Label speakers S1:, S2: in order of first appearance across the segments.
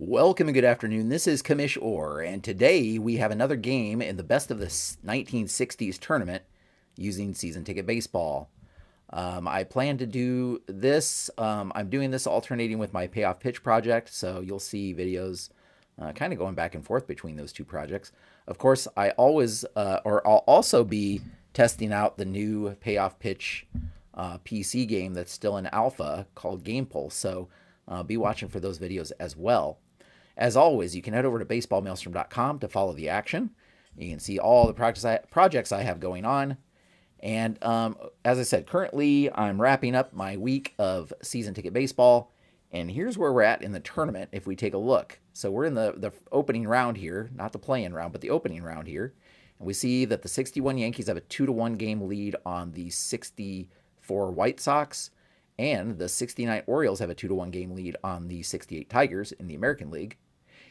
S1: Welcome and good afternoon. This is Commish Orr, and today we have another game in the Best of the 1960s tournament using season ticket baseball. I plan to do this. I'm doing this alternating with my Payoff Pitch project, so you'll see videos kind of going back and forth between those two projects. Of course, I'll also be testing out the new Payoff Pitch PC game that's still in alpha called Game Pulse, so be watching for those videos as well. As always, you can head over to baseballmaelstrom.com to follow the action. You can see all the projects I have going on. And as I said, currently I'm wrapping up my week of season ticket baseball. And here's where we're at in the tournament if we take a look. So we're in the opening round here, not the play-in round, but the opening round here. And we see that the 61 Yankees have a 2-1 game lead on the 64 White Sox. And the 69 Orioles have a 2-1 game lead on the 68 Tigers in the American League.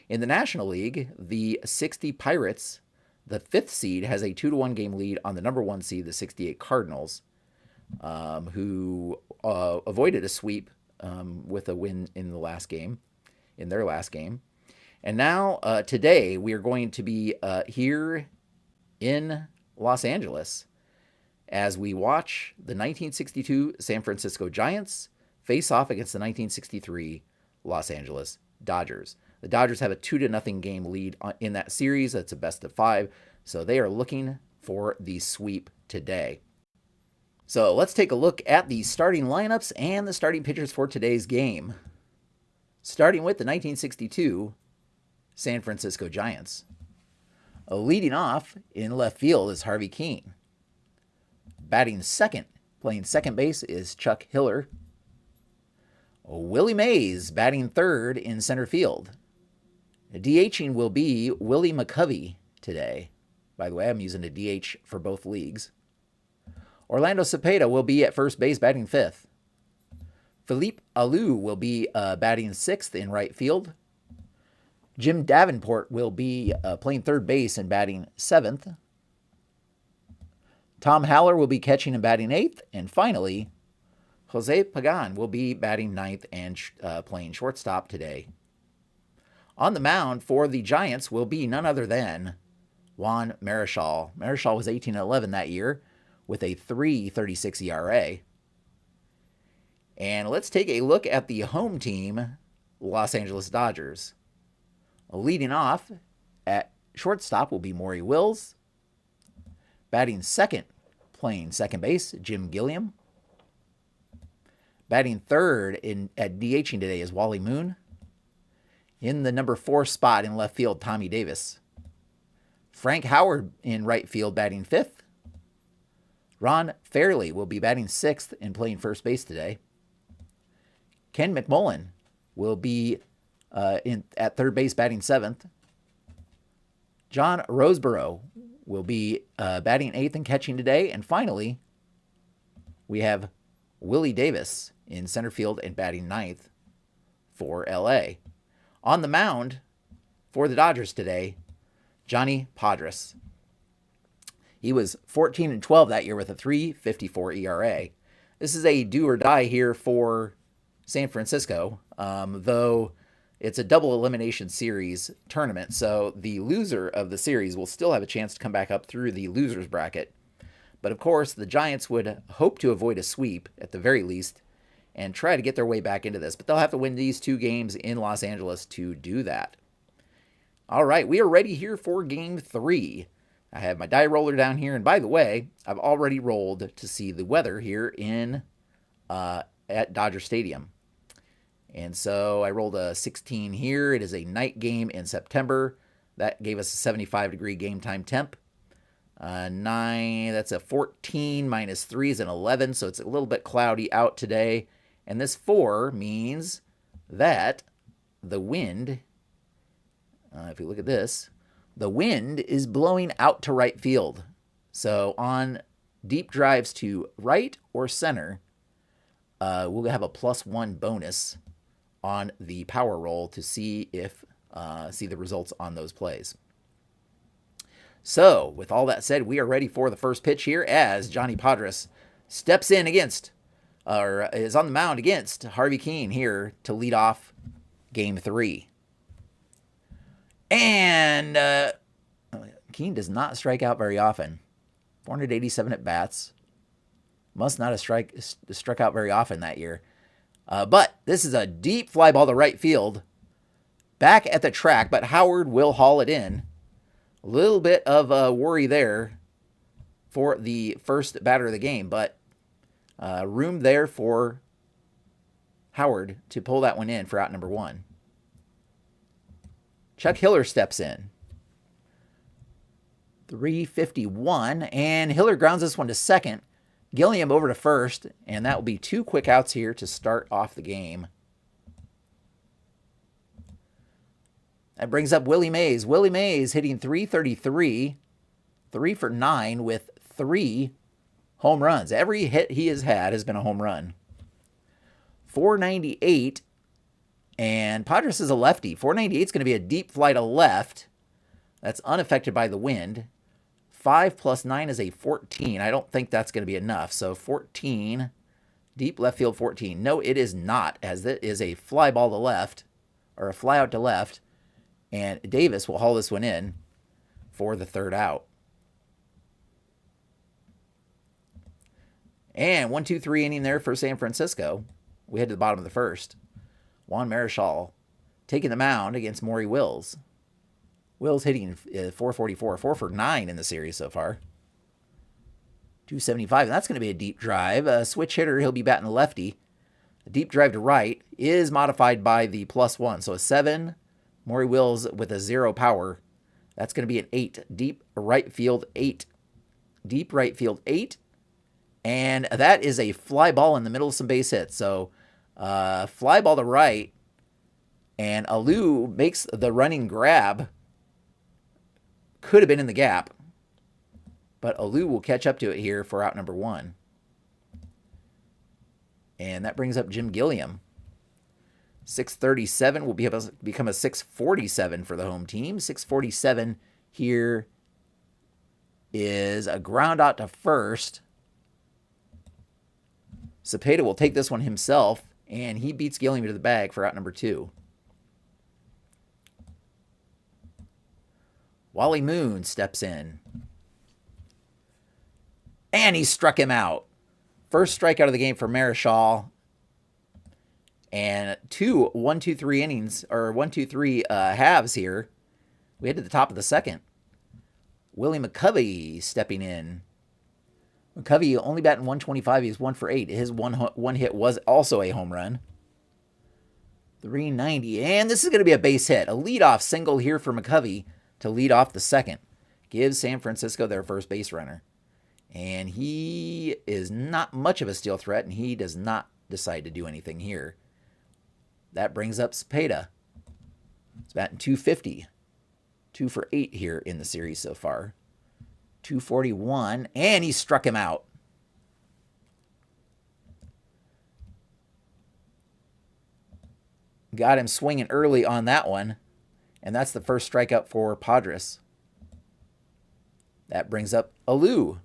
S1: In the National League, the 60 Pirates, the 5th seed, has a 2-1 game lead on the number 1 seed, the 68 Cardinals, who avoided a sweep with a win in their last game. And now, today, we are going to be here in Los Angeles as we watch the 1962 San Francisco Giants face off against the 1963 Los Angeles Dodgers. The Dodgers have a 2-0 game lead in that series. That's a best of 5. So they are looking for the sweep today. So let's take a look at the starting lineups and the starting pitchers for today's game. Starting with the 1962 San Francisco Giants. Leading off in left field is Harvey Kuenn. Batting second, playing second base, is Chuck Hiller. Willie Mays batting third in center field. DHing will be Willie McCovey today. By the way, I'm using a DH for both leagues. Orlando Cepeda will be at first base batting fifth. Philippe Alou will be batting sixth in right field. Jim Davenport will be playing third base and batting seventh. Tom Haller will be catching and batting eighth. And finally, Jose Pagan will be batting ninth and playing shortstop today. On the mound for the Giants will be none other than Juan Marichal. Marichal was 18-11 that year with a 3.36 ERA. And let's take a look at the home team, Los Angeles Dodgers. Leading off at shortstop will be Maury Wills. Batting second, playing second base, Jim Gilliam. Batting third at DHing today is Wally Moon. In the number 4 spot in left field, Tommy Davis. Frank Howard in right field batting fifth. Ron Fairley will be batting sixth and playing first base today. Ken McMullen will be at third base batting seventh. John Roseborough will be batting eighth and catching today. And finally, we have Willie Davis in center field and batting ninth for LA. On the mound for the Dodgers today, Johnny Podres. He was 14-12 that year with a 3.54 ERA. This is a do or die here for San Francisco, though it's a double elimination series tournament, so the loser of the series will still have a chance to come back up through the losers bracket. But of course, the Giants would hope to avoid a sweep at the very least and try to get their way back into this. But they'll have to win these 2 games in Los Angeles to do that. All right, we are ready here for Game 3. I have my die roller down here. And by the way, I've already rolled to see the weather here at Dodger Stadium. And so I rolled a 16 here. It is a night game in September. That gave us a 75-degree game time temp. 9, that's a 14 minus 3 is an 11, so it's a little bit cloudy out today. And this 4 means that the wind, if you look at this, the wind is blowing out to right field. So on deep drives to right or center, we'll have a +1 bonus on the power roll to see the results on those plays. So, with all that said, we are ready for the first pitch here as Johnny Podres steps in is on the mound against Harvey Kuenn here to lead off Game 3. And Keene does not strike out very often. 487 at bats. Must not have struck out very often that year. But this is a deep fly ball to right field. Back at the track, but Howard will haul it in. A little bit of a worry there for the first batter of the game, but room there for Howard to pull that one in for out number 1. Chuck Hiller steps in. 351, and Hiller grounds this one to second. Gilliam over to first, and that will be 2 quick outs here to start off the game. That brings up Willie Mays. Willie Mays hitting .333, 3 for 9 with 3 home runs. Every hit he has had has been a home run. 498, and Padres is a lefty. 498 is going to be a deep fly to left. That's unaffected by the wind. 5 plus 9 is a 14. I don't think that's going to be enough. So 14, deep left field 14. No, it is not, as it is a fly ball to left, or a fly out to left. And Davis will haul this one in for the 3rd out. And 1-2-3 inning there for San Francisco. We head to the bottom of the 1st. Juan Marichal taking the mound against Maury Wills. Wills hitting .444, 4 for 9 in the series so far. 275, and that's going to be a deep drive. A switch hitter, he'll be batting lefty. A deep drive to right is modified by the +1. So a 7, Maury Wills with a 0 power. That's going to be an 8. Deep right field 8. Deep right field 8. And that is a fly ball in the middle of some base hits. So fly ball to right. And Alou makes the running grab. Could have been in the gap. But Alou will catch up to it here for out number 1. And that brings up Jim Gilliam. 637 will become a 647 for the home team. 647 here is a ground out to first. Cepeda will take this one himself, and he beats Gilliam to the bag for out number 2. Wally Moon steps in. And he struck him out. First strikeout of the game for Marichal. And 2 1-2-3 innings, or 1-2-3 halves here. We head to the top of the 2nd. Willie McCovey stepping in. McCovey only batting .125. He's 1 for 8. His one hit was also a home run. 390. And this is going to be a base hit. A leadoff single here for McCovey to lead off the 2nd. Gives San Francisco their first base runner. And he is not much of a steal threat, and he does not decide to do anything here. That brings up Cepeda. He's batting .250. 2 for 8 here in the series so far. 241, and he struck him out. Got him swinging early on that one, and that's the first strikeout for Padres. That brings up Alou.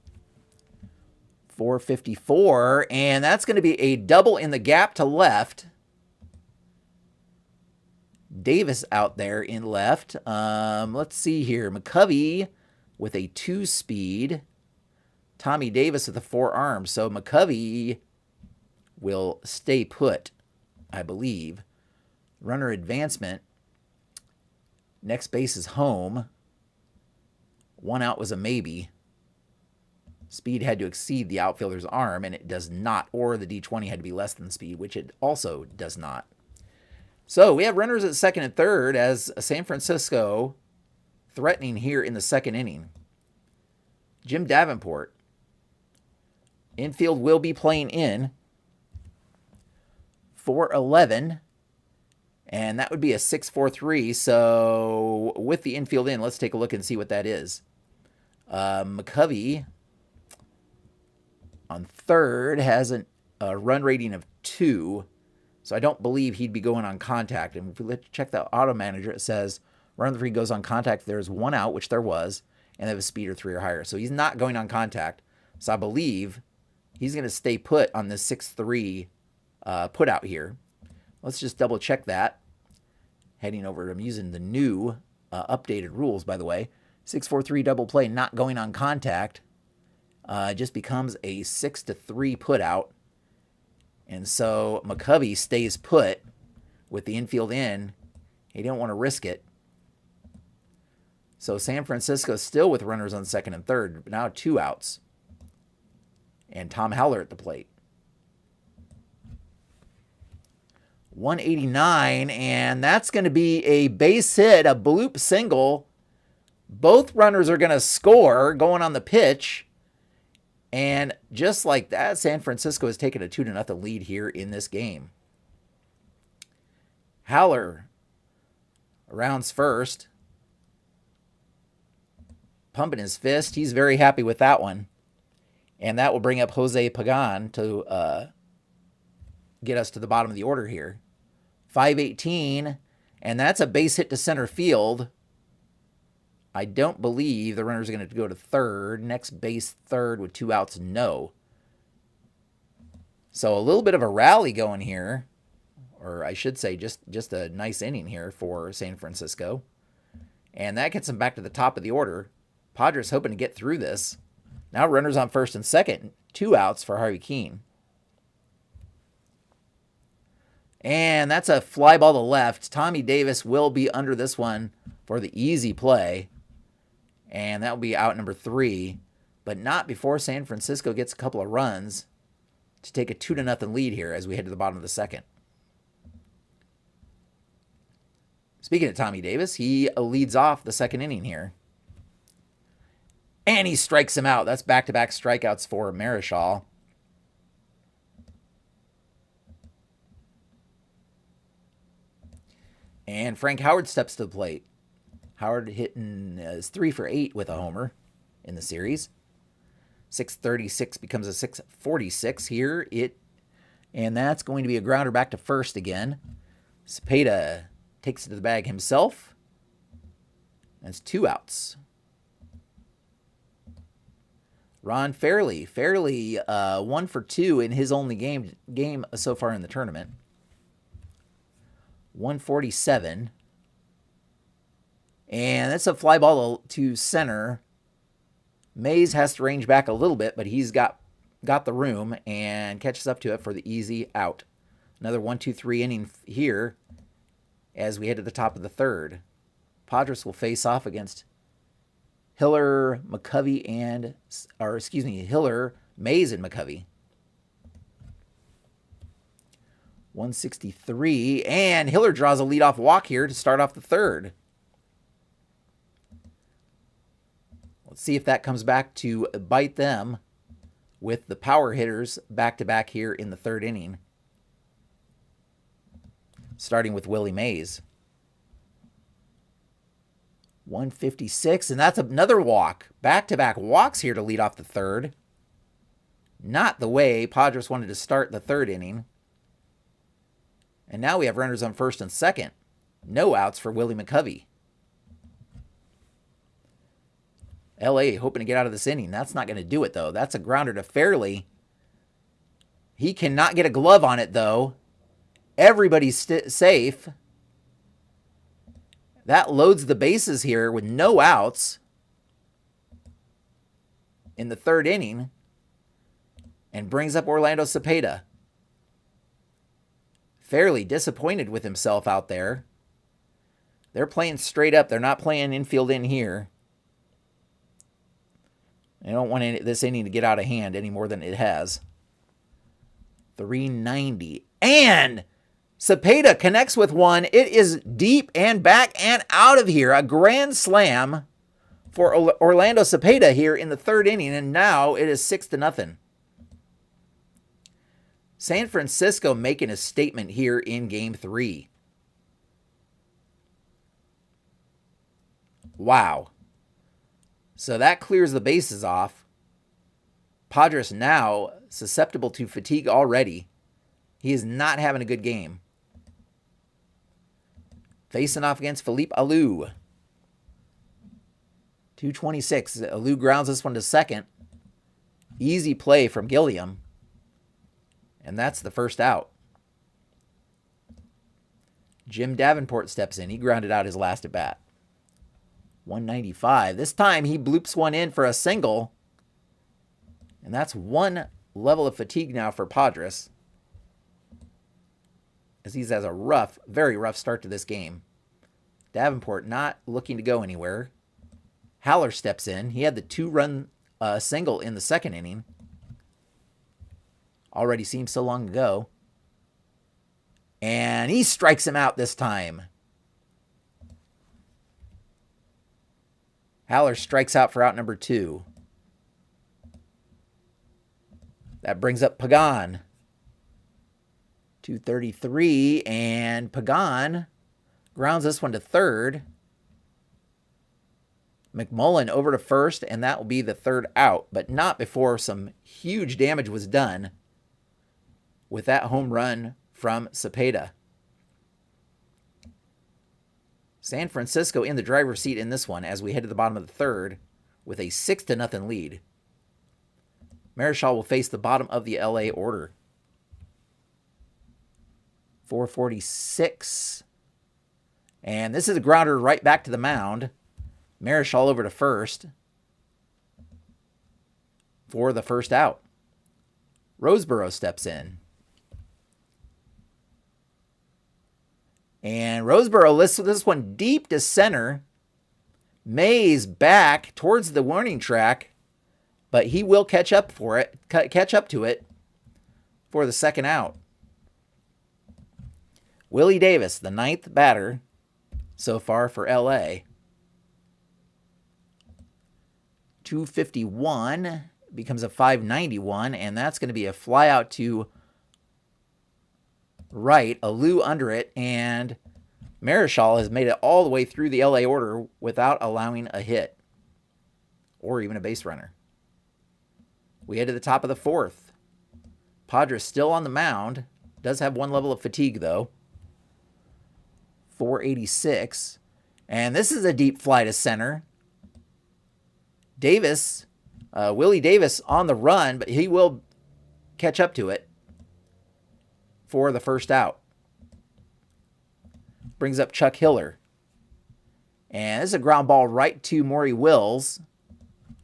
S1: 454, and that's going to be a double in the gap to left. Davis out there in left. Let's see here. McCovey with a 2-speed. Tommy Davis with a 4-arm. So McCovey will stay put, I believe. Runner advancement. Next base is home. 1 out was a maybe. Speed had to exceed the outfielder's arm, and it does not. Or the D20 had to be less than speed, which it also does not. So we have runners at 2nd and 3rd as San Francisco threatening here in the 2nd inning. Jim Davenport. Infield will be playing in. 411. And that would be a 6-4-3. So with the infield in, let's take a look and see what that is. McCovey on 3rd has a run rating of 2. So I don't believe he'd be going on contact. And if we check the auto manager, it says run 3 goes on contact. There's 1 out, which there was, and they have a speed of 3 or higher. So he's not going on contact. So I believe he's going to stay put on this 6-3 put out here. Let's just double check that. Heading over, I'm using the new updated rules, by the way. 6-4-3 double play not going on contact. Just becomes a 6-3 put out. And so McCovey stays put with the infield in. He didn't want to risk it. So San Francisco still with runners on second and third. Now 2 outs. And Tom Howler at the plate. 189, and that's going to be a base hit, a bloop single. Both runners are going to score going on the pitch. And just like that, San Francisco has taken a 2-0 lead here in this game. Howler rounds first. Pumping his fist. He's very happy with that one. And that will bring up Jose Pagan to get us to the bottom of the order here. 5-18, and that's a base hit to center field. I don't believe the runner's going to go to third. Next base third with 2 outs, no. So a little bit of a rally going here, or I should say just a nice inning here for San Francisco. And that gets them back to the top of the order. Padres hoping to get through this. Now runners on first and second, 2 outs for Harvey Keene. And that's a fly ball to left. Tommy Davis will be under this one for the easy play. And that will be out number 3. But not before San Francisco gets a couple of runs to take a 2-0 lead here as we head to the bottom of the second. Speaking of Tommy Davis, he leads off the second inning here. And he strikes him out. That's back-to-back strikeouts for Marichal. And Frank Howard steps to the plate. Howard hitting is 3 for 8 with a homer in the series. 636 becomes a 646 here. And that's going to be a grounder back to first again. Cepeda takes it to the bag himself. That's 2 outs. Ron Fairley. Fairley 1 for 2 in his only game so far in the tournament. 147. And that's a fly ball to center. Mays has to range back a little bit, but he's got the room and catches up to it for the easy out. Another 1-2-3 inning here as we head to the top of the third. Padres will face off against Hiller, McCovey, Hiller, Mays, and McCovey. 163, and Hiller draws a leadoff walk here to start off the third. Let's see if that comes back to bite them with the power hitters back-to-back here in the third inning. Starting with Willie Mays. 156, and that's another walk. Back-to-back walks here to lead off the third. Not the way Padres wanted to start the third inning. And now we have runners on first and second. No outs for Willie McCovey. L.A. hoping to get out of this inning. That's not going to do it, though. That's a grounder to Fairley. He cannot get a glove on it, though. Everybody's safe. That loads the bases here with no outs in the third inning and brings up Orlando Cepeda. Fairly disappointed with himself out there. They're playing straight up. They're not playing infield in here. They don't want this inning to get out of hand any more than it has. 390. And Cepeda connects with one. It is deep and back and out of here. A grand slam for Orlando Cepeda here in the third inning. And now it is 6-0. San Francisco making a statement here in Game 3. Wow. So that clears the bases off. Padres now susceptible to fatigue already. He is not having a good game. Facing off against Philippe Alou. 226. Alou grounds this one to second. Easy play from Gilliam. And that's the first out. Jim Davenport steps in. He grounded out his last at bat. 195. This time he bloops one in for a single. And that's one level of fatigue now for Padres, as he's has a rough, very rough start to this game. Davenport not looking to go anywhere. Haller steps in. He had the 2-run single in the second inning. Already seems so long ago. And he strikes him out this time. Haller strikes out for out number 2. That brings up Pagan. 233, and Pagan grounds this one to third. McMullen over to first, and that will be the third out, but not before some huge damage was done with that home run from Cepeda. San Francisco in the driver's seat in this one as we head to the bottom of the third with a 6-0 lead. Marichal will face the bottom of the LA order. 446. And this is a grounder right back to the mound. Marichal over to first for the first out. Roseboro steps in. And Roseboro lifts this one deep to center. Mays back towards the warning track, but he will catch up to it for the second out. Willie Davis, the 9th batter so far for LA. 251 becomes a 591, and that's going to be a fly out to right, a Lou under it, and Marichal has made it all the way through the LA order without allowing a hit or even a base runner. We head to the top of the fourth. Padres still on the mound. Does have one level of fatigue, though. 486. And this is a deep fly to center. Davis, Willie Davis on the run, but he will catch up to it for the first out. Brings up Chuck Hiller. And this is a ground ball right to Maury Wills.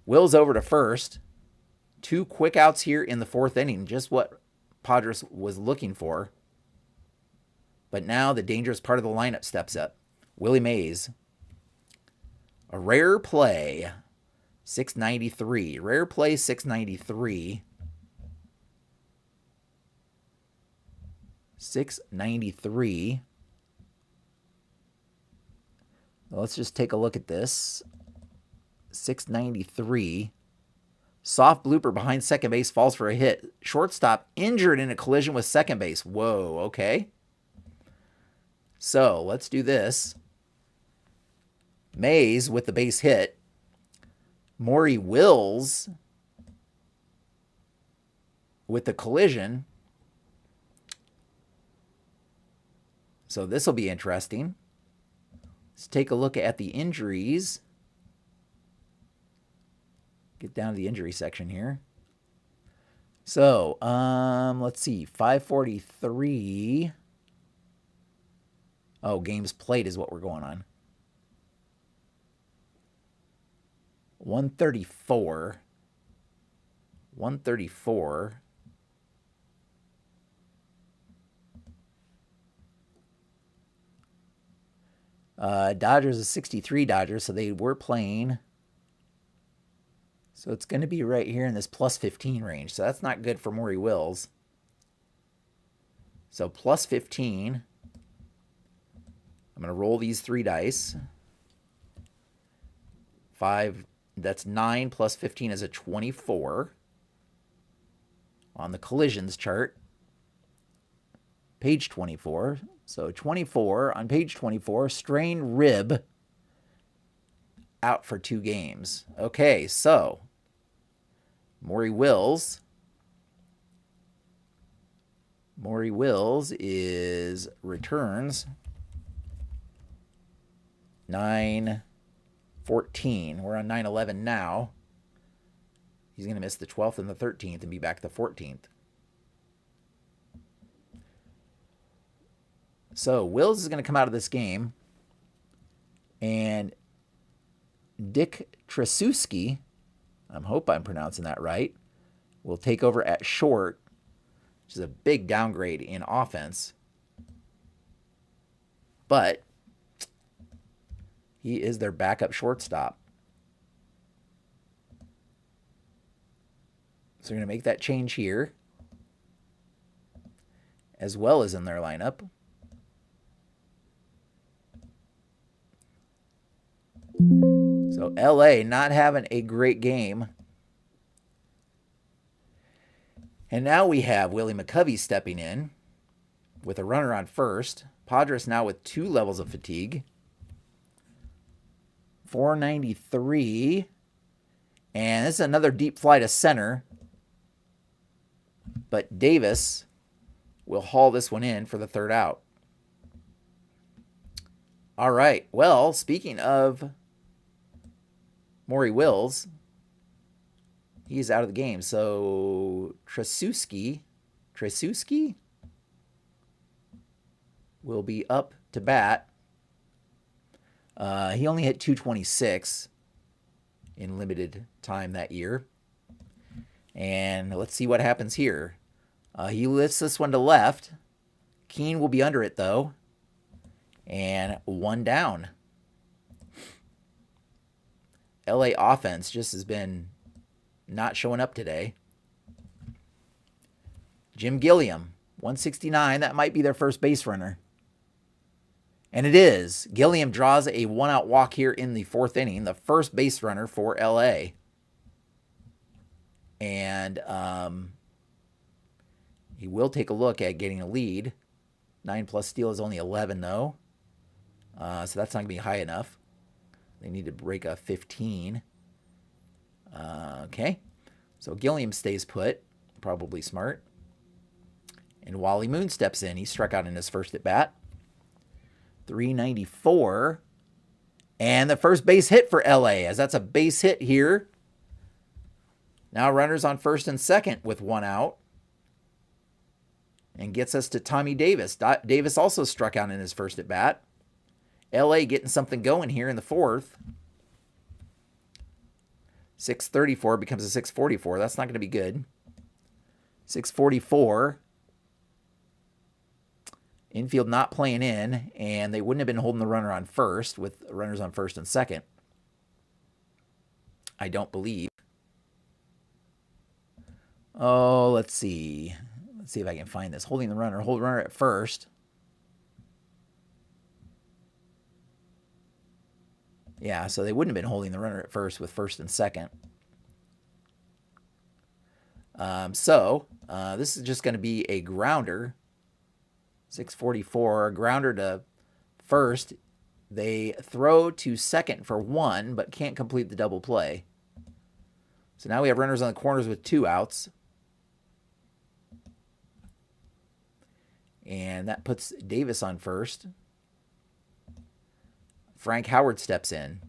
S1: Wills over to first. 2 quick outs here in the 4th inning. Just what Padres was looking for. But now the dangerous part of the lineup steps up. Willie Mays. A rare play. 693. Rare play 693. 693. Let's just take a look at this. 693. Soft blooper behind second base, falls for a hit. Shortstop injured in a collision with second base. Whoa, okay. So let's do this. Mays with the base hit. Maury Wills with the collision. So this will be interesting. Let's take a look at the injuries. Get down to the injury section here. So, let's see. 543. Oh, games played is what we're going on. 134. 134. Dodgers is 63 Dodgers, so they were playing. So it's going to be right here in this plus 15 range. So that's not good for Maury Wills. So plus 15. I'm going to roll these 3 dice. 5, that's 9 plus 15 is a 24. On the collisions chart. Page 24. So 24 on page 24, strained rib, out for 2 games. Okay, so Maury Wills is returns 9/14. We're on 9/11 now. He's going to miss the 12th and the 13th and be back the 14th. So Wills is going to come out of this game, and Dick Trasuski, I hope I'm pronouncing that right, will take over at short, which is a big downgrade in offense. But he is their backup shortstop. So we're going to make that change here, as well as in their lineup. So LA not having a great game. And now we have Willie McCovey stepping in with a runner on first. Padres now with 2 levels of fatigue. 493. And this is another deep fly to center. But Davis will haul this one in for the 3rd out. All right. Well, speaking of Maury Wills, he's out of the game. So Trasuski will be up to bat. He only hit 226 in limited time that year. And let's see what happens here. He lifts this one to left. Keene will be under it, though. And 1 down. LA offense just has been not showing up today. Jim Gilliam, 169. That might be their first base runner. And it is. Gilliam draws a 1-out walk here in the 4th inning, the first base runner for LA. And he will take a look at getting a lead. 9+ steal is only 11, though. So that's not going to be high enough. They need to break a 15. Okay. So Gilliam stays put. Probably smart. And Wally Moon steps in. He struck out in his first at bat. 394. And the first base hit for LA, as that's a base hit here. Now runners on first and second with 1 out. And gets us to Tommy Davis. Davis also struck out in his first at bat. LA getting something going here in the 4th. 634 becomes a 644. That's not going to be good. 644. Infield not playing in, and they wouldn't have been holding the runner on first with runners on first and second. I don't believe. Oh, let's see. Let's see if I can find this. Holding the runner. Hold runner at first. Yeah, so they wouldn't have been holding the runner at first with first and second. This is just going to be a grounder. 644, grounder to first. They throw to second for 1, but can't complete the double play. So now we have runners on the corners with 2 outs. And that puts Davis on first. Frank Howard steps in.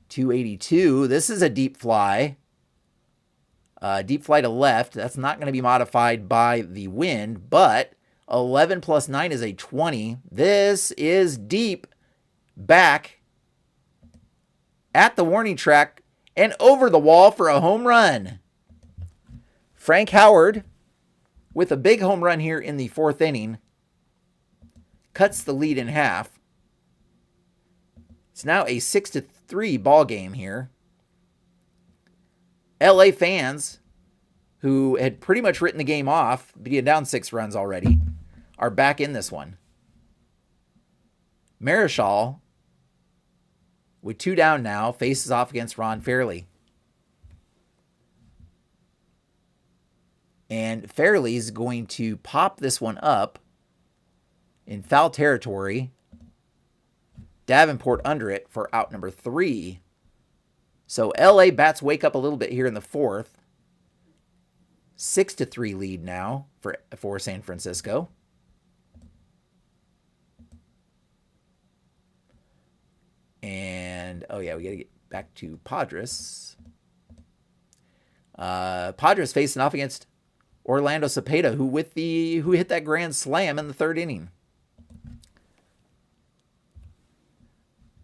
S1: 282. This is a deep fly. Deep fly to left. That's not going to be modified by the wind, but 11 plus 9 is a 20. This is deep back at the warning track and over the wall for a home run. Frank Howard with a big home run here in the 4th inning. Cuts the lead in half. It's now a 6-3 ball game here. LA fans, who had pretty much written the game off, being down 6 runs already, are back in this one. Marichal, with 2 down now, faces off against Ron Fairley. And Fairley's going to pop this one up in foul territory. Davenport under it for out number 3. So LA bats wake up a little bit here in the 4th. 6-3 lead now for San Francisco. And, oh yeah, we got to get back to Padres. Padres facing off against Orlando Cepeda, who hit that grand slam in the 3rd inning.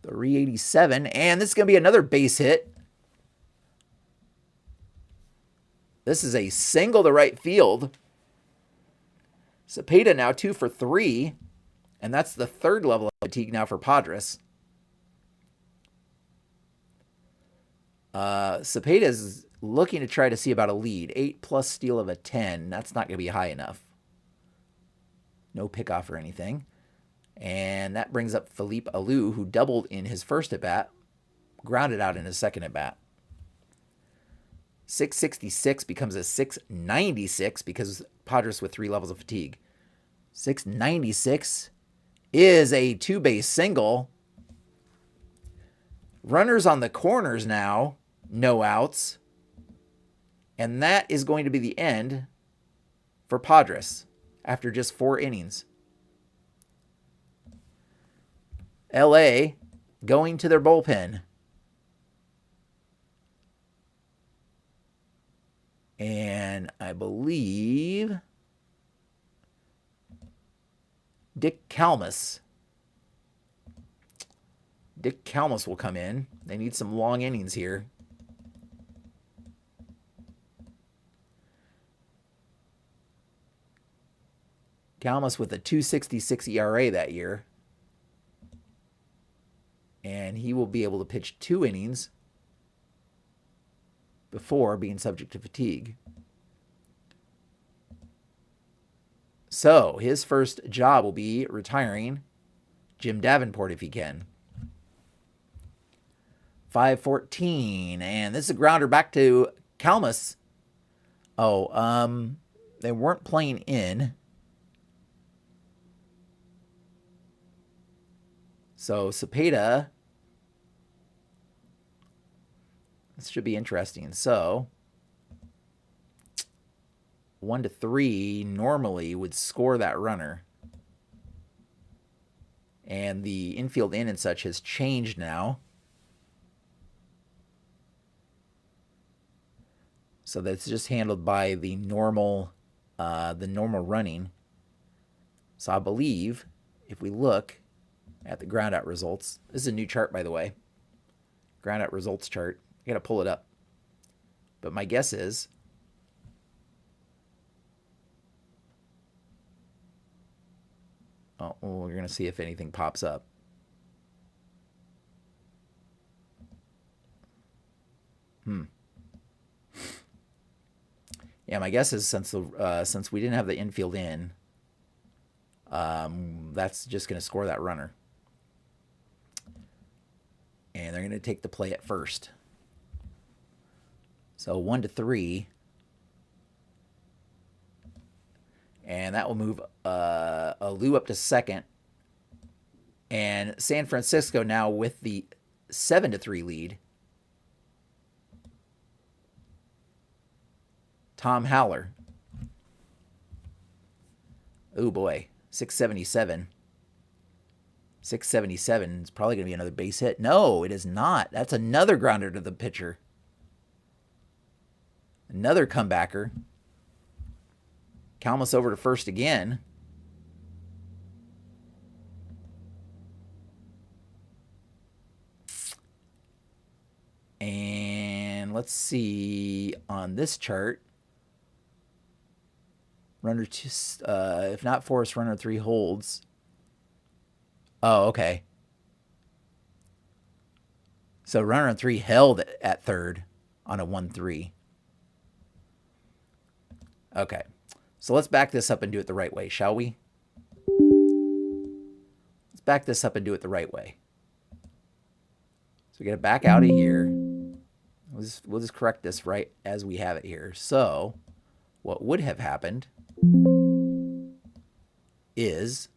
S1: The 387. And this is going to be another base hit. This is a single to right field. Cepeda now 2 for 3. And that's the third level of fatigue now for Padres. Cepeda is looking to try to see about a lead. 8 plus steal of a 10. That's not going to be high enough. No pickoff or anything. And that brings up Philippe Alou, who doubled in his first at-bat. Grounded out in his second at-bat. 666 becomes a 696 because Padres with 3 levels of fatigue. 696 is a 2-base single. Runners on the corners now. No outs. And that is going to be the end for Padres after just 4 innings. LA going to their bullpen. And I believe Dick Calmus will come in. They need some long innings here. Calmus with a 2.66 ERA that year. And he will be able to pitch 2 innings before being subject to fatigue. So his first job will be retiring Jim Davenport if he can. 5-14, and this is a grounder back to Calmus. They weren't playing in. So Cepeda, this should be interesting. So 1-3 normally would score that runner. And the infield in and such has changed now. So that's just handled by the normal running. So I believe if we look at the ground out results, this is a new chart, by the way. Ground out results chart. I got to pull it up. But my guess is we're going to see if anything pops up. Yeah, my guess is since we didn't have the infield in, that's just going to score that runner. And they're going to take the play at first. So 1-3. And that will move Alou up to second. And San Francisco now with the 7-3 lead. Tom Haller. Oh boy, 677. 677 is probably going to be another base hit. No, it is not. That's another grounder to the pitcher. Another comebacker. Calmus over to first again. And let's see on this chart. Runner 2, if not forced, runner 3 holds. Oh, okay. So runner 3 held at third on a 1-3. Okay. So let's back this up and do it the right way, shall we? Let's back this up and do it the right way. So we got to back out of here. We'll just correct this right as we have it here. So what would have happened is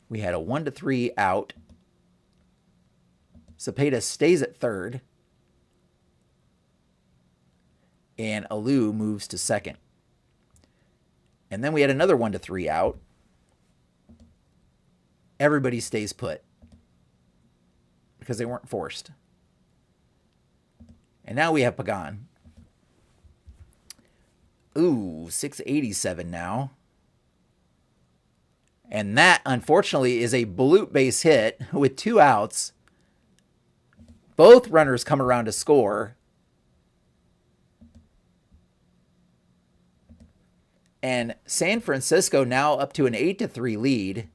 S1: we had a 1-3 out. Cepeda stays at third. And Alou moves to second. And then we had another 1-3 out. Everybody stays put because they weren't forced. And now we have Pagan. Ooh, 687 now. And that, unfortunately, is a bloop base hit with 2 outs. Both runners come around to score. And San Francisco now up to an 8-3 lead.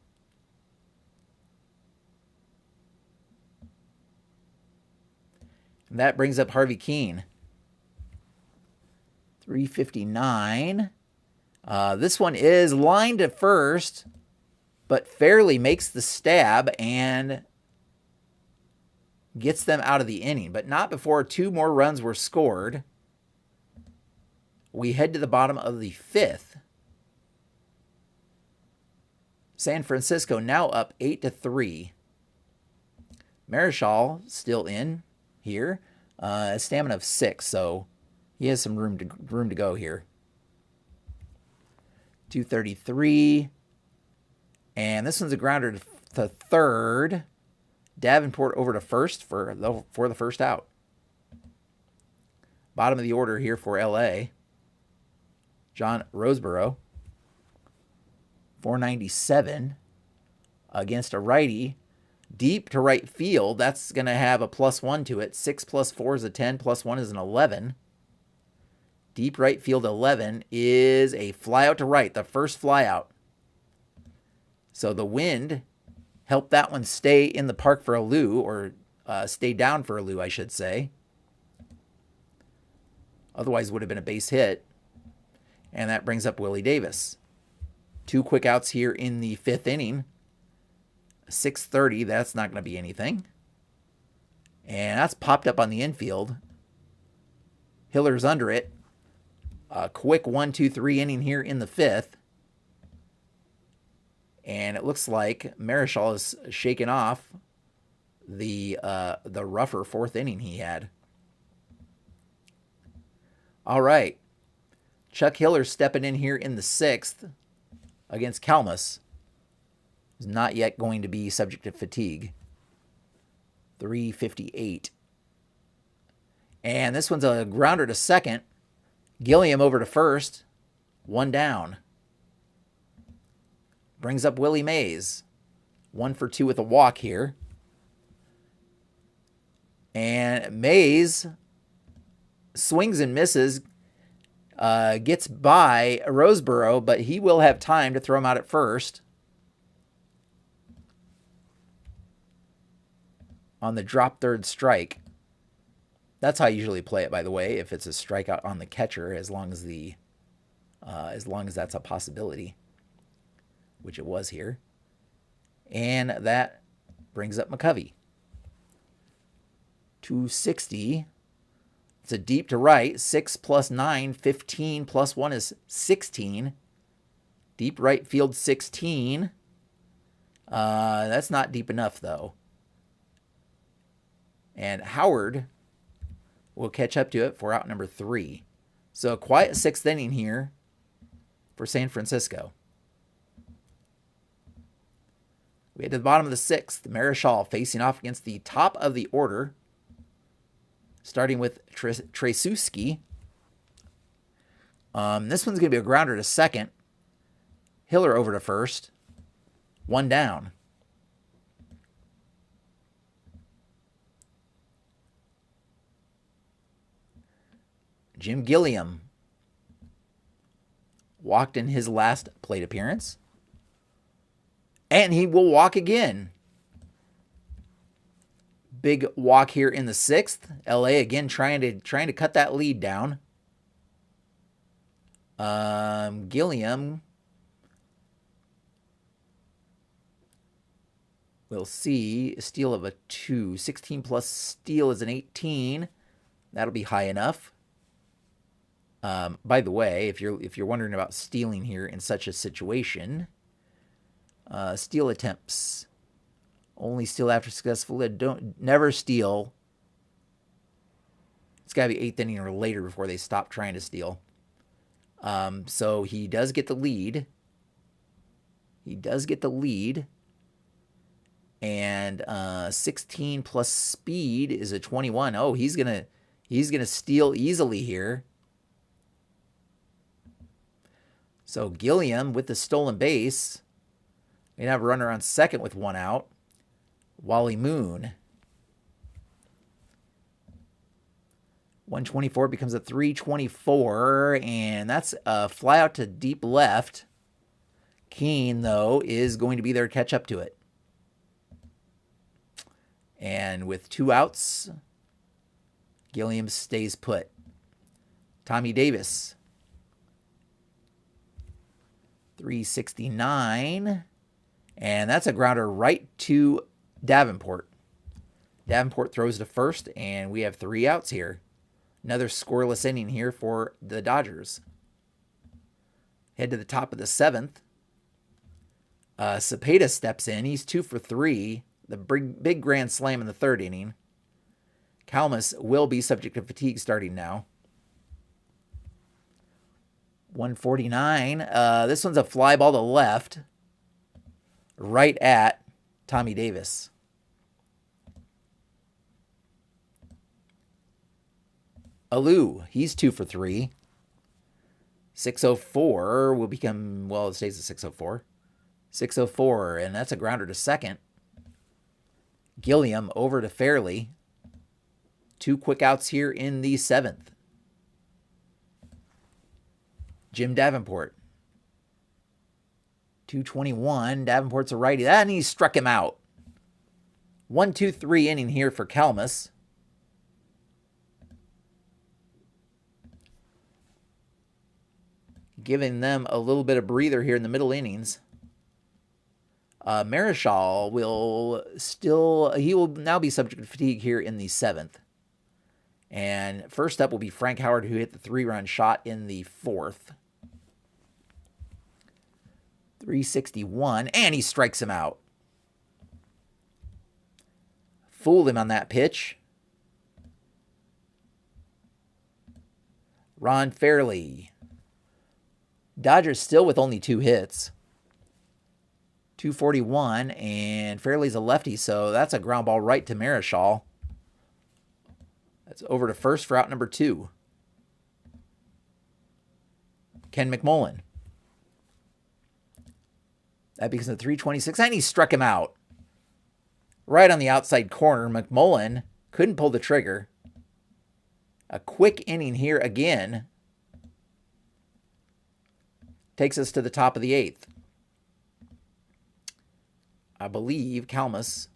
S1: And that brings up Harvey Keene. 359. This one is lined at first, but fairly makes the stab and gets them out of the inning, but not before 2 more runs were scored. We head to the bottom of the 5th. San Francisco now up 8-3. Marichal still in here. A stamina of 6, so he has some room to go here. 233. And this one's a grounder to third. Davenport over to first for the first out. Bottom of the order here for LA. John Roseborough. 497 against a righty. Deep to right field. That's going to have a +1 to it. 6 + 4 is a 10. +1 is an 11. Deep right field 11 is a fly out to right. The first fly out. So the wind helped that one stay in the park for a loo, or stay down for a loo, I should say. Otherwise, would have been a base hit. And that brings up Willie Davis. 2 quick outs here in the 5th inning. 6:30, that's not going to be anything. And that's popped up on the infield. Hiller's under it. A quick 1-2-3 inning here in the 5th. And it looks like Marichal is shaking off the rougher 4th inning he had. All right. Chuck Hiller stepping in here in the 6th against Kalmus. Is not yet going to be subject to fatigue. 358. And this one's a grounder to second. Gilliam over to first. 1 down. Brings up Willie Mays. 1 for 2 with a walk here. And Mays swings and misses. Gets by Roseborough, but he will have time to throw him out at first. On the drop third strike. That's how I usually play it, by the way, if it's a strikeout on the catcher, as long as that's a possibility, which it was here. And that brings up McCovey. 260. It's a deep to right. 6 + 9, 15 + 1 is 16. Deep right field 16. That's not deep enough, though. And Howard will catch up to it for out number 3. So a quiet 6th inning here for San Francisco. We head to the bottom of the 6th. Marichal facing off against the top of the order, starting with Tracewski. This one's going to be a grounder to second. Hiller over to first. 1 down. Jim Gilliam walked in his last plate appearance. And he will walk again. Big walk here in the 6th. LA again trying to cut that lead down. Gilliam, we'll see. Steal of a 2. 16 plus steal is an 18. That'll be high enough. By the way, if you're wondering about stealing here in such a situation, steal attempts. Only steal after successful. Never steal. It's got to be 8th inning or later before they stop trying to steal. So he does get the lead. And 16 plus speed is a 21. Oh, he's gonna steal easily here. So Gilliam with the stolen base. We have a runner on second with 1 out. Wally Moon. 124 becomes a 324, and that's a fly out to deep left. Keane, though, is going to be there to catch up to it. And with 2 outs, Gilliam stays put. Tommy Davis. 369. And that's a grounder right to Davenport. Davenport throws to first, and we have 3 outs here. Another scoreless inning here for the Dodgers. Head to the top of the 7th. Cepeda steps in. He's 2 for 3. The big grand slam in the 3rd inning. Kalmus will be subject to fatigue starting now. 149. This one's a fly ball to left. Right at Tommy Davis. Alou, he's 2 for 3. 604 will become, well, it stays at 604. 604, and that's a grounder to second. Gilliam over to Fairley. 2 quick outs here in the 7th. Jim Davenport. 221. Davenport's a righty. And he struck him out. 1-2-3 inning here for Kalmus. Giving them a little bit of breather here in the middle innings. Marichal he will now be subject to fatigue here in the 7th. And first up will be Frank Howard, who hit the 3-run shot in the 4th. 361, and he strikes him out. Fooled him on that pitch. Ron Fairley. Dodgers still with only 2 hits. 241, and Fairley's a lefty, so that's a ground ball right to Marichal. That's over to first for out number 2. Ken McMullen. That becomes a 326, and he struck him out. Right on the outside corner, McMullen couldn't pull the trigger. A quick inning here again. Takes us to the top of the 8th. I believe Kalmus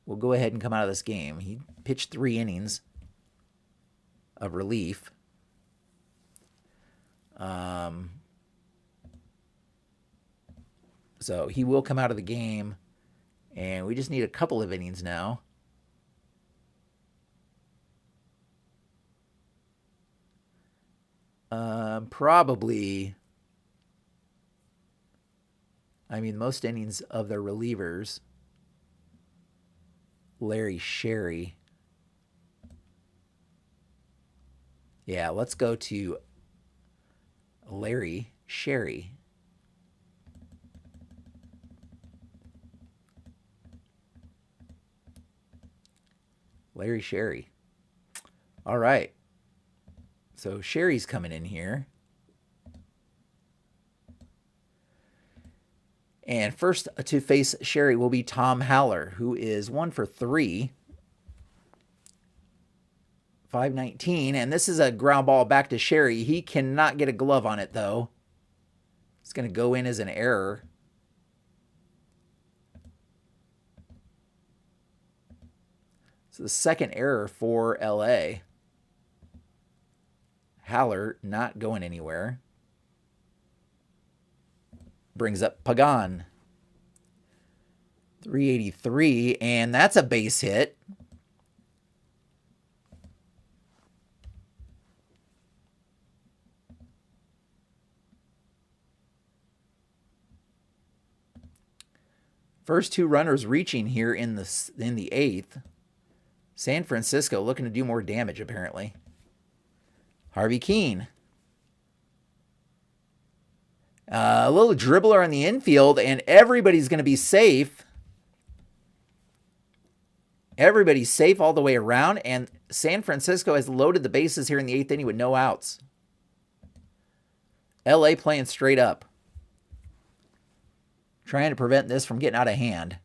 S1: will go ahead and come out of this game. He pitched 3 innings of relief. So he will come out of the game, and we just need a couple of innings now. Probably, I mean, most innings of the relievers. Larry Sherry. Yeah, let's go to Larry Sherry. Larry Sherry. All right. So Sherry's coming in here. And first to face Sherry will be Tom Haller, who is 1 for 3. 519, and this is a ground ball back to Sherry. He cannot get a glove on it, though. It's going to go in as an error. So the second error for LA. Haller not going anywhere. Brings up Pagan. 383, and that's a base hit. First 2 runners reaching here in the 8th. San Francisco looking to do more damage, apparently. Harvey Keene. A little dribbler on the infield, and everybody's going to be safe. Everybody's safe all the way around, and San Francisco has loaded the bases here in the 8th inning with no outs. LA playing straight up. Trying to prevent this from getting out of hand.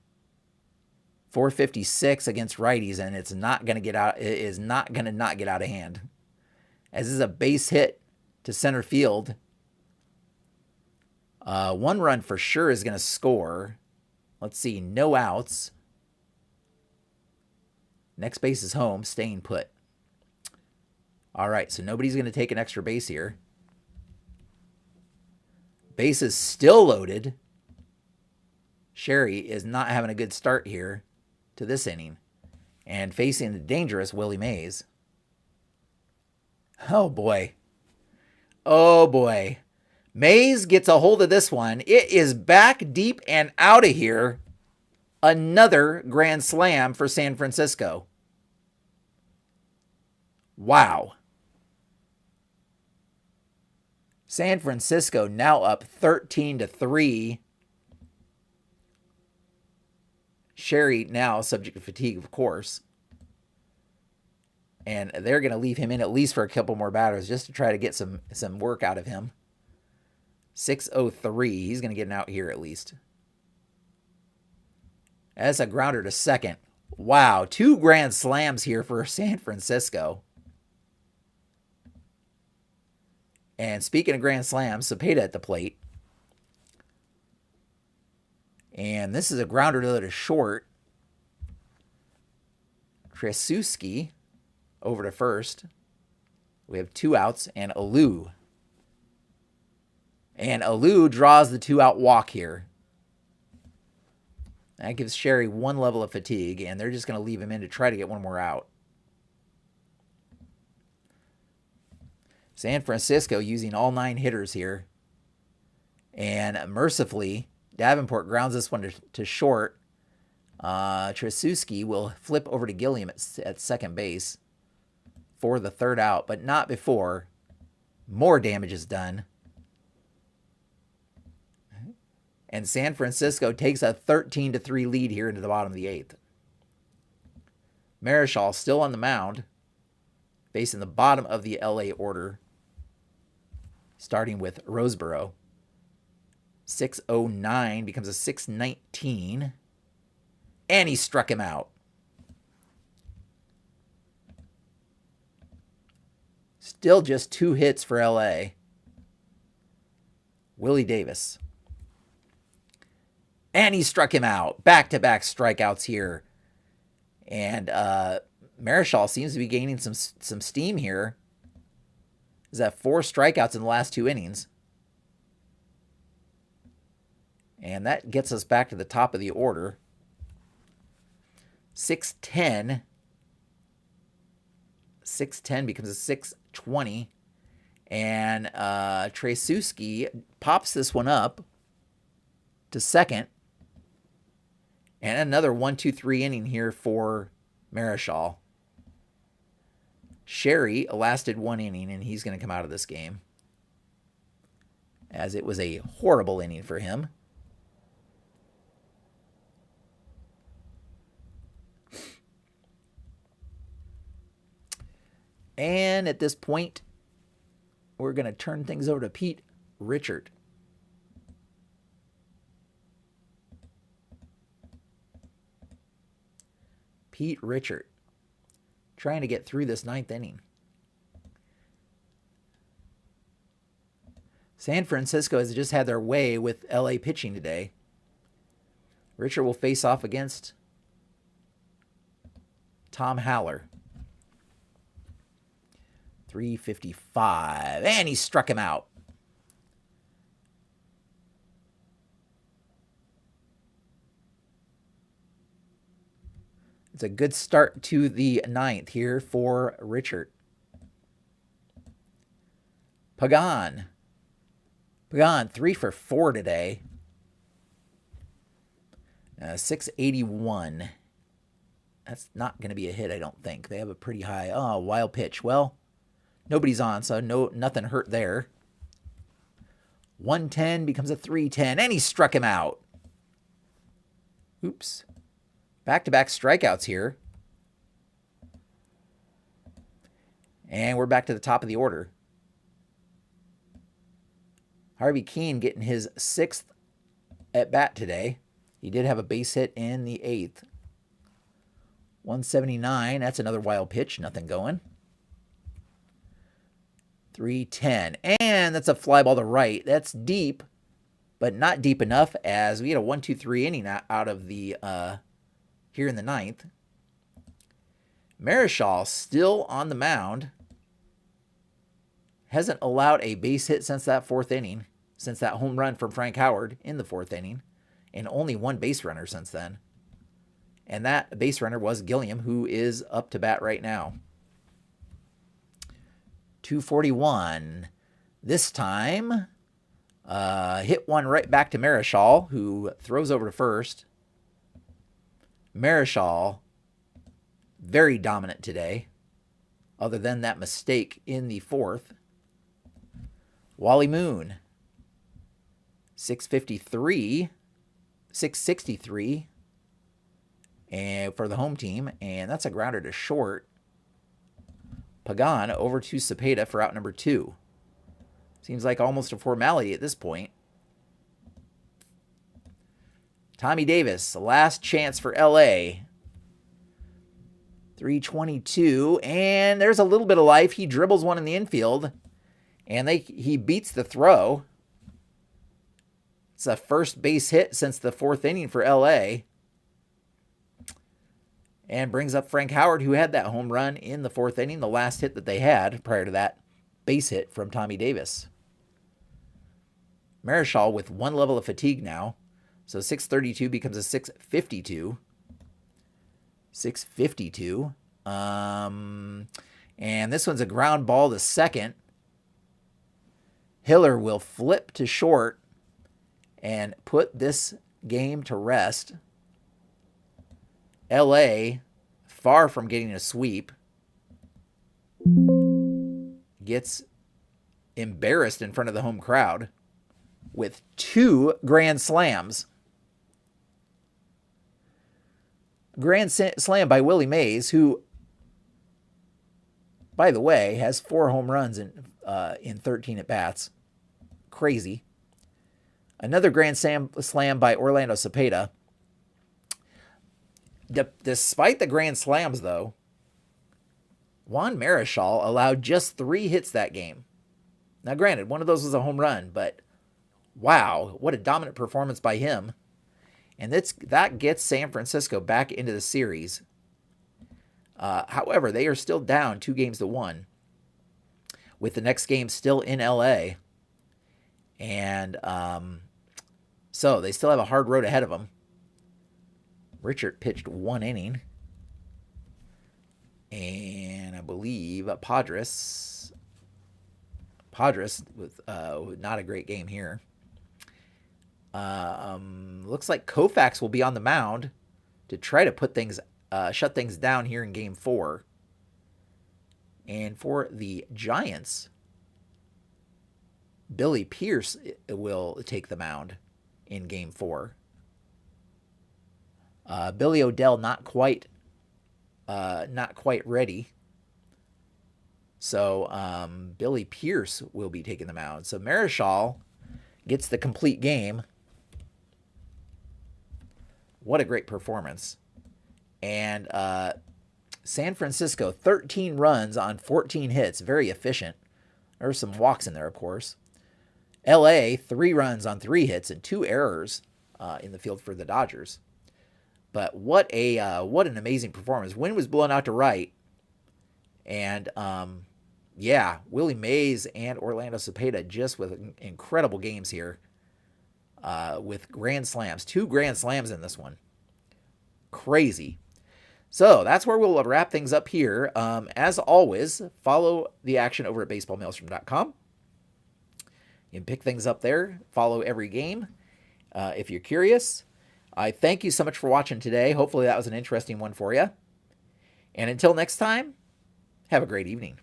S1: 456 against righties, and it's not going to get out. It is not going to not get out of hand. As this is a base hit to center field. 1 run for sure is going to score. Let's see, no outs. Next base is home, staying put. All right, so nobody's going to take an extra base here. Base is still loaded. Sherry is not having a good start here to this inning. And facing the dangerous Willie Mays. Oh, boy. Oh, boy. Mays gets a hold of this one. It is back deep and out of here. Another grand slam for San Francisco. Wow. San Francisco now up 13-3. Sherry now subject to fatigue, of course. And they're going to leave him in at least for a couple more batters just to try to get some work out of him. 6-0-3. He's going to get an out here at least. That's a grounder to second. Wow, 2 grand slams here for San Francisco. And speaking of grand slams, Cepeda at the plate. And this is a grounder to short. Trasuski over to first. We have 2 outs and Alou. And Alou draws the 2-out walk here. That gives Sherry 1 level of fatigue, and they're just going to leave him in to try to get 1 more out. San Francisco using all 9 hitters here. And mercifully, Davenport grounds this one to short. Trasuski will flip over to Gilliam at second base for the 3rd out, but not before more damage is done. And San Francisco takes a 13-3 lead here into the bottom of the 8th. Marichal still on the mound, facing the bottom of the LA order, starting with Roseboro. 6-0-9 becomes a 6-19, and he struck him out. Still just 2 hits for LA. Willie Davis. And he struck him out. Back-to-back strikeouts here. And Marichal seems to be gaining some steam here. He's at 4 strikeouts in the last 2 innings. And that gets us back to the top of the order. 6-10. 6-10 becomes a 6-20. And Trasuski pops this one up to second. And another 1-2-3 inning here for Marichal. Sherry lasted 1 inning, and he's going to come out of this game, as it was a horrible inning for him. And at this point, we're going to turn things over to Pete Richard. Pete Richard, trying to get through this 9th inning. San Francisco has just had their way with LA pitching today. Richard will face off against Tom Haller. 355, and he struck him out. It's a good start to the 9th here for Richard. Pagan. Pagan, 3 for 4 today. 681. That's not going to be a hit, I don't think. They have a pretty high... Oh, wild pitch. Well, nobody's on, so nothing hurt there. 110 becomes a 310, and he struck him out. Oops. Back-to-back strikeouts here. And we're back to the top of the order. Harvey Keene getting his 6th at bat today. He did have a base hit in the 8th. 179, that's another wild pitch, nothing going. 310, and that's a fly ball to right. That's deep, but not deep enough, as we had a 1-2-3 inning out of the here in the 9th. Marichal still on the mound. Hasn't allowed a base hit since that 4th inning, since that home run from Frank Howard in the 4th inning, and only one base runner since then. And that base runner was Gilliam, who is up to bat right now. 241. This time, hit one right back to Marichal, who throws over to first. Marichal, very dominant today, other than that mistake in the 4th. Wally Moon, 653, 663, and for the home team, and that's a grounder to short. Pagan over to Cepeda for out number 2. Seems like almost a formality at this point. Tommy Davis, last chance for LA. 322, and there's a little bit of life. He dribbles one in the infield, and he beats the throw. It's a first base hit since the 4th inning for LA. And brings up Frank Howard, who had that home run in the 4th inning, the last hit that they had prior to that base hit from Tommy Davis. Marichal with one level of fatigue now. So 632 becomes a 652. 652. And this one's a ground ball to second. Hiller will flip to short and put this game to rest. LA, far from getting a sweep, gets embarrassed in front of the home crowd with 2 grand slams. Grand slam by Willie Mays, who, by the way, has 4 home runs in 13 at-bats. Crazy. Another grand slam by Orlando Cepeda. Despite the grand slams, though, Juan Marichal allowed just 3 hits that game. Now, granted, one of those was a home run, but wow, what a dominant performance by him. And that gets San Francisco back into the series. However, they are still down 2-1, with the next game still in LA. And so they still have a hard road ahead of them. Richard pitched 1 inning. And I believe Padres with not a great game here. Looks like Koufax will be on the mound to try to shut things down here in Game 4. And for the Giants, Billy Pierce will take the mound in Game 4. Billy O'Dell not quite ready. So Billy Pierce will be taking the mound. So Marichal gets the complete game. What a great performance. And San Francisco, 13 runs on 14 hits. Very efficient. There were some walks in there, of course. LA, 3 runs on 3 hits and 2 errors in the field for the Dodgers. But what an amazing performance. Wind was blown out to right. And, Willie Mays and Orlando Cepeda just with incredible games here. With grand slams. 2 grand slams in this one. Crazy. So that's where we'll wrap things up here. As always, follow the action over at baseballmaelstrom.com. You can pick things up there. Follow every game if you're curious. I thank you so much for watching today. Hopefully that was an interesting one for you. And until next time, have a great evening.